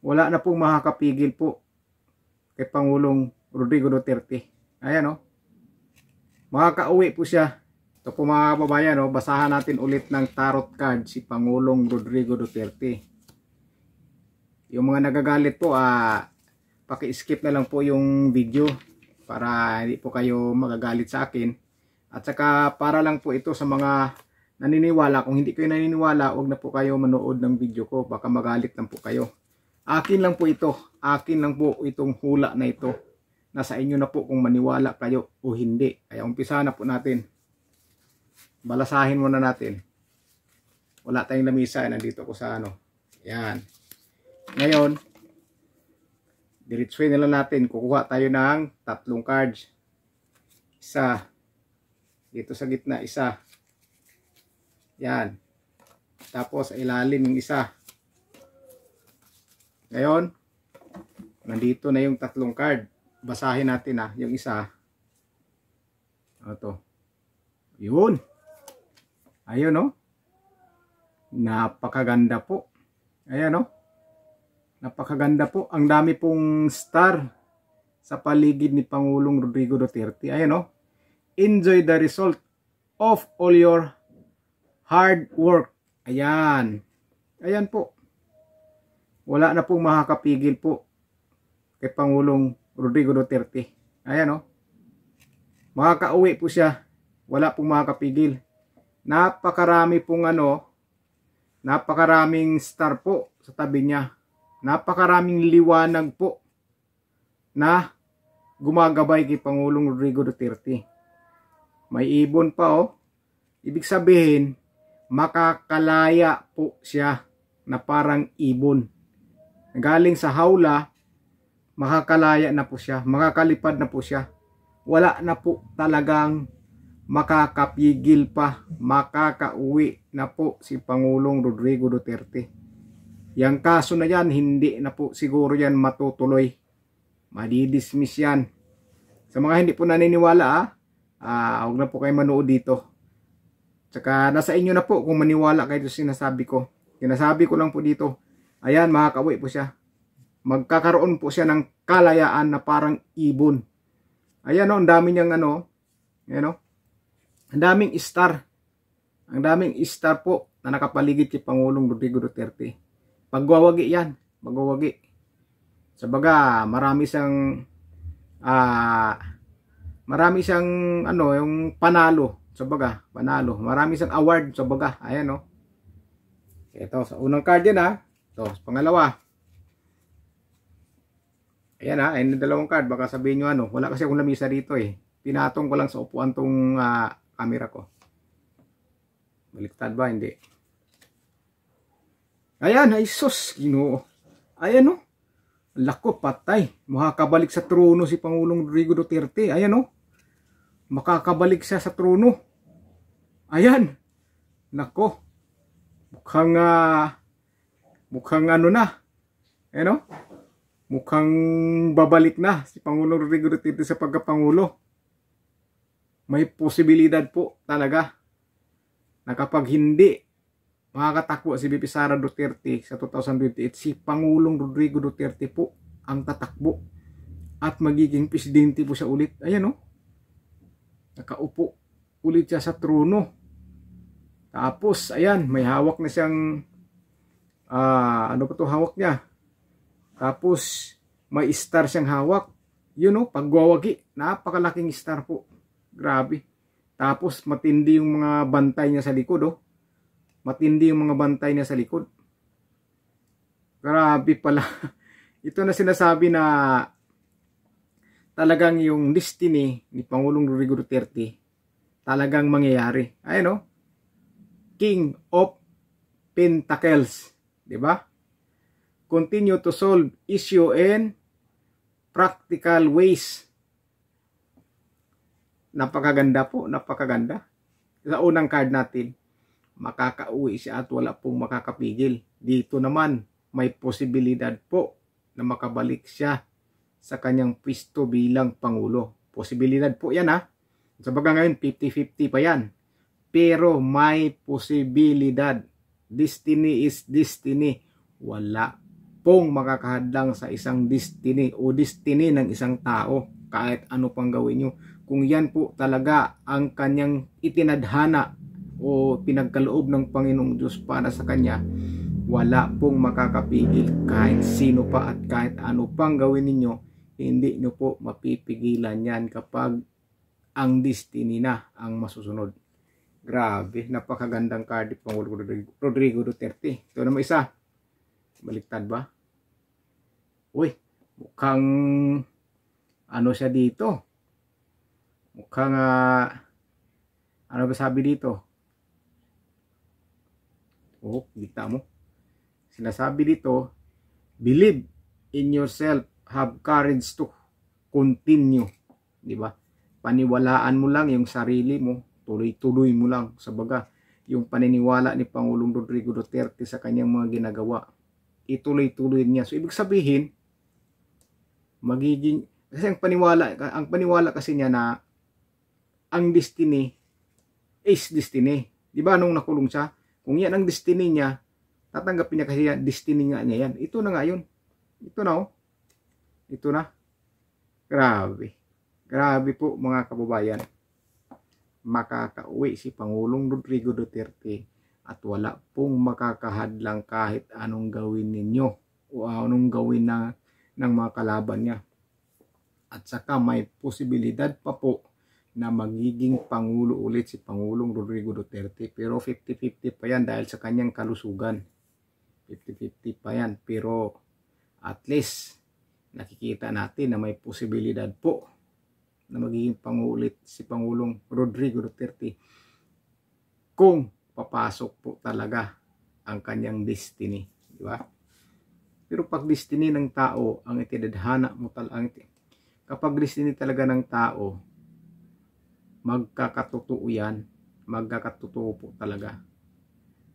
wala na pong makakapigil po kay Pangulong Rodrigo Duterte. Ayan o. Makakauwi po siya. Ito po mga kababayan, basahan natin ulit ng tarot card si Pangulong Rodrigo Duterte. Yung mga nagagalit po, paki-skip na lang po yung video para hindi po kayo magagalit sa akin. At saka para lang po ito sa mga naniniwala. Kung hindi kayo naniniwala, huwag na po kayo manood ng video ko. Baka magalit lang po kayo. Akin lang po ito. Akin lang po itong hula na ito. Nasa inyo na po kung maniwala kayo o hindi. Kaya umpisa na po natin. Balasahin muna natin. Wala tayong lamisa. Nandito ko sa ano. Yan. Ngayon, diretsuhin na lang natin. Kukuha tayo ng 3 cards. Isa. Dito sa gitna, isa. Yan. Tapos, ilalim yung isa. Ngayon, nandito na yung 3 card. Basahin natin yung isa. Ito. Yun. Ayun Napakaganda po. Ayan Napakaganda po. Ang dami pong star sa paligid ni Pangulong Rodrigo Duterte. Ayan Enjoy the result of all your hard work. Ayan. Ayan po. Wala na pong makakapigil po kay Pangulong Rodrigo Duterte. Ayan Makakauwi po siya. Wala pong makakapigil. Napakarami pong napakaraming star po sa tabi niya. Napakaraming liwanag po na gumagabay kay Pangulong Rodrigo Duterte. May ibon pa Ibig sabihin, makakalaya po siya na parang ibon. Galing sa hawla, makakalaya na po siya. Makakalipad na po siya. Wala na po talagang makakapigil pa. Makakauwi na po si Pangulong Rodrigo Duterte. Yang kaso na yan, hindi na po siguro yan matutuloy. Madidismiss yan. Sa mga hindi po naniniwala, huwag na po kayo manood dito. Tsaka nasa inyo na po kung maniwala kayo sa sinasabi ko. Sinasabi ko lang po dito, ayan, makakauwi po siya. Magkakaroon po siya ng kalayaan na parang ibon. Ayan ang dami niyang ayan ang daming star. Ang daming star po na nakapaligid kay Pangulong Rodrigo Duterte. Pagwawagi yan. Pagwawagi. Sabaga, marami siyang yung panalo. Sabaga, panalo. Marami siyang award. Sabaga, ayan Ito, sa unang card yan Ito, sa pangalawa. Ayan ayun yung 2 card. Baka sabihin nyo wala kasi akong lamisa dito Pinatong ko lang sa upuan tong camera ko. Baliktad ba? Hindi. Ayan, ay sus, Ginoo. Ayan lako, patay. Makakabalik sa trono si Pangulong Rodrigo Duterte. Ayan makakabalik siya sa trono. Ayan. Nako. Mukhang na. Ayan mukhang babalik na si Pangulong Rodrigo Duterte sa pagkapangulo. May posibilidad po talaga na kapag hindi makakatakbo si VP Sara Duterte sa 2028, si Pangulong Rodrigo Duterte po ang tatakbo at magiging presidente po siya ulit. Ayan nakaupo ulit siya sa trono. Tapos ayan, may hawak na siyang ano pa to hawak niya. Tapos may star siyang hawak. Yun pagwawagi, napakalaking star po. Grabe. Tapos matindi yung mga bantay niya sa likod Matindi yung mga bantay niya sa likod. Grabe pala. Ito na sinasabi na talagang yung destiny ni Pangulong Rodrigo Duterte talagang mangyayari. Ayan King of Pentacles, 'di ba? Continue to solve issue in practical ways. Napakaganda po, napakaganda. Sa unang card natin, makakauwi siya at wala pong makakapigil. Dito naman, may posibilidad po na makabalik siya sa kanyang pwesto bilang Pangulo. Posibilidad po yan Sabaga ngayon, 50-50 pa yan. Pero may posibilidad. Destiny is destiny. Wala pong makakahadlang sa isang destiny o destiny ng isang tao kahit ano pang gawin nyo. Kung yan po talaga ang kanyang itinadhana o pinagkaloob ng Panginoong Diyos para sa kanya, wala pong makakapigil kahit sino pa at kahit ano pang gawin ninyo. Hindi nyo po mapipigilan yan kapag ang destiny na ang masusunod. Grabe, napakagandang card ni Pangulong Rodrigo Duterte. Ito naman isa. Baliktad ba? Uy, mukhang ano siya dito? Mukhang ano ba sabi dito? Oh, kita mo. Sinasabi dito, believe in yourself, have courage to continue. Di ba? Paniwalaan mo lang yung sarili mo, tuloy-tuloy mo lang. Sabaga, yung paniniwala ni Pangulong Rodrigo Duterte sa kanyang mga ginagawa, ituloy-tuloy niya. So, ibig sabihin, magiging, kasi ang paniwala kasi niya na ang destiny is destiny. Di ba nung nakulong siya? Kung yan ang destiny niya, tatanggapin niya kasi yan, destiny nga niya yan. Ito na nga yun. Ito na oh. Ito na. Grabe. Grabe po mga kababayan. Makakauwi si Pangulong Rodrigo Duterte at wala pong makakahadlang kahit anong gawin ninyo o anong gawin ng mga kalaban niya. At saka may posibilidad pa po na magiging Pangulo ulit si Pangulong Rodrigo Duterte. Pero 50-50 pa yan dahil sa kanyang kalusugan. 50-50 pa yan. Pero at least nakikita natin na may posibilidad po na magiging Pangulo ulit si Pangulong Rodrigo Duterte kung papasok po talaga ang kanyang destiny. Di ba? Pero pag destiny ng tao ang itidadhana mo kapag destiny talaga ng tao, magkakatotoo yan, magkakatotoo po talaga.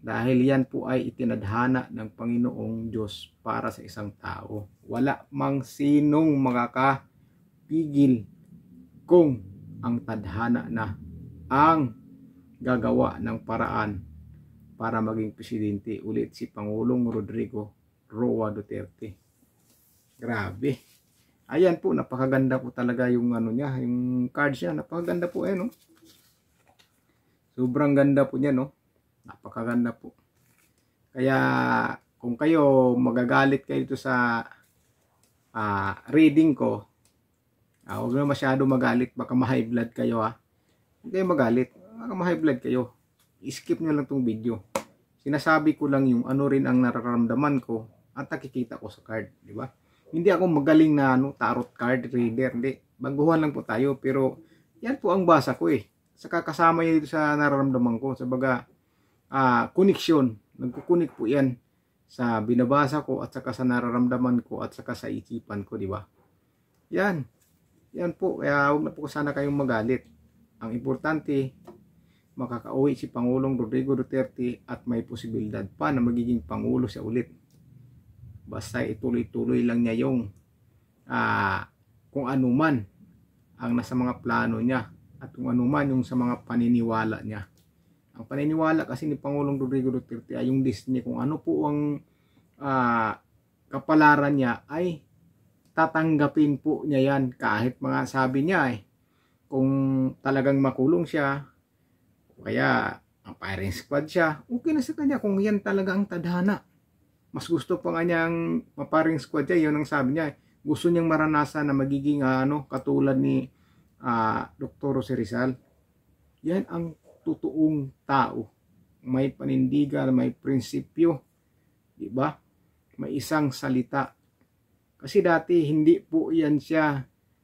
Dahil yan po ay itinadhana ng Panginoong Diyos para sa isang tao. Wala mang sinong makakapigil kung ang tadhana na ang gagawa ng paraan para maging presidente ulit si Pangulong Rodrigo Roa Duterte. Grabe. Ayan po, napakaganda po talaga yung ano niya, yung cards niya, napakaganda po no. Sobrang ganda po niya no. Napakaganda po. Kaya kung kayo magagalit kayo dito sa reading ko, huwag na masyado magalit, baka ma-high blood kayo Hindi kayo magalit, baka ma-high blood kayo. I-skip nyo lang tong video. Sinasabi ko lang yung ano rin ang nararamdaman ko at nakikita ko sa card, di ba? Hindi ako magaling na tarot card reader, hindi. Baguhan lang po tayo, pero yan po ang basa ko Saka kasama yan dito sa nararamdaman ko. Sabaga, connection. Nagkukunik po yan sa binabasa ko at saka sa nararamdaman ko at saka sa isipan ko, di ba? Yan. Yan po. Kaya huwag na po sana kayong magalit. Ang importante, makakauwi si Pangulong Rodrigo Duterte at may posibilidad pa na magiging Pangulo siya ulit. Basta ituloy-tuloy lang niya yung kung ano man ang nasa mga plano niya at kung ano man yung sa mga paniniwala niya. Ang paniniwala kasi ni Pangulong Rodrigo Duterte ay yung destiny, kung ano po ang kapalaran niya ay tatanggapin po niya yan kahit mga sabi niya kung talagang makulong siya o kaya ang firing squad siya, okay na sa kanya kung yan talaga ang tadhana. Mas gusto pa nga niyang maparing squad siya, yun ang sabi niya. Gusto niyang maranasan na magiging katulad ni Dr. Jose Rizal. Yan ang totoong tao. May panindigan, may prinsipyo. Diba? May isang salita. Kasi dati hindi po yan siya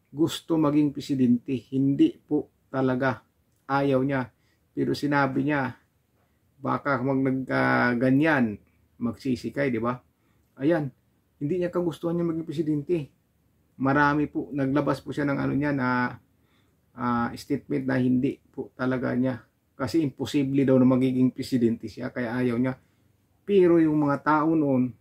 gusto maging presidente. Hindi po talaga. Ayaw niya. Pero sinabi niya, baka nagganyan, magsisikay, di ba? Ayan, hindi niya kagustuhan niya maging presidente. Marami po, naglabas po siya ng statement na hindi po talaga niya. Kasi imposible daw na magiging presidente siya, kaya ayaw niya. Pero yung mga tao noon,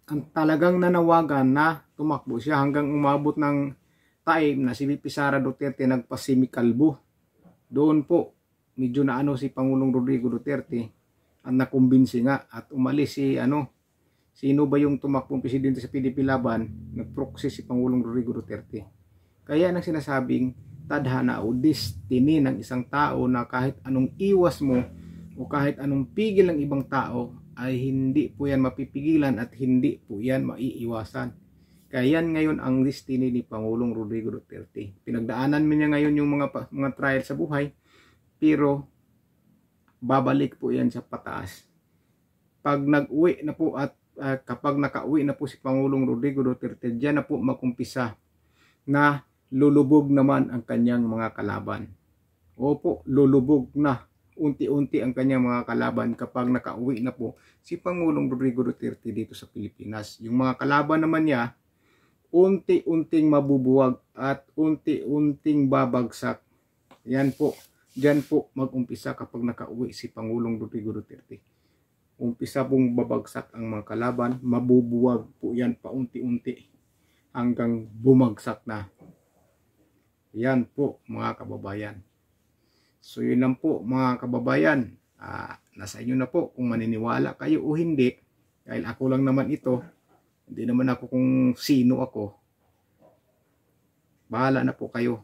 ang talagang nanawagan na tumakbo siya hanggang umabot ng time na si VP Sara Duterte nagpasimikalbo. Doon po, medyo na si Pangulong Rodrigo Duterte at nakumbinsi nga at umalis Sino ba yung tumakbong presidente sa PDP Laban? Nag-proxy si Pangulong Rodrigo Duterte. Kaya nang sinasabing tadhana o destiny ng isang tao na kahit anong iwas mo o kahit anong pigil ng ibang tao ay hindi po yan mapipigilan at hindi po yan maiiwasan. Kaya yan ngayon ang destiny ni Pangulong Rodrigo Duterte. Pinagdaanan niya ngayon yung mga trial sa buhay, pero babalik po yan sa pataas. Pag nag-uwi na po at kapag nakauwi na po si Pangulong Rodrigo Duterte, diyan na po makumpisa na lulubog naman ang kanyang mga kalaban. Opo, lulubog na unti-unti ang kanyang mga kalaban kapag nakauwi na po si Pangulong Rodrigo Duterte dito sa Pilipinas. Yung mga kalaban naman niya, unti-unting mabubuwag at unti-unting babagsak. Yan po, diyan po mag-umpisa kapag nakauwi si Pangulong Rodrigo Duterte. Umpisa pong babagsak ang mga kalaban, mabubuwag po yan paunti-unti hanggang bumagsak na. Yan po mga kababayan. So yun lang po mga kababayan. Nasa inyo na po kung maniniwala kayo o hindi. Dahil ako lang naman ito. Hindi naman ako kung sino ako. Bahala na po kayo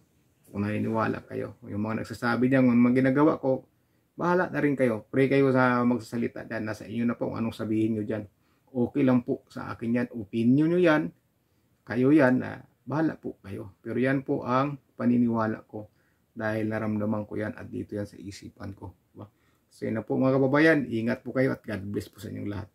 kung naniniwala kayo. Yung mga nagsasabi niyan, mga ginagawa ko, bahala na rin kayo. Pray kayo sa magsasalita dyan. Nasa inyo na po kung anong sabihin nyo dyan. Okay lang po sa akin yan. Opinion nyo yan. Kayo yan. Bahala po kayo. Pero yan po ang paniniwala ko. Dahil naramdaman ko yan at dito yan sa isipan ko. So yun na po mga kababayan. Ingat po kayo at God bless po sa inyong lahat.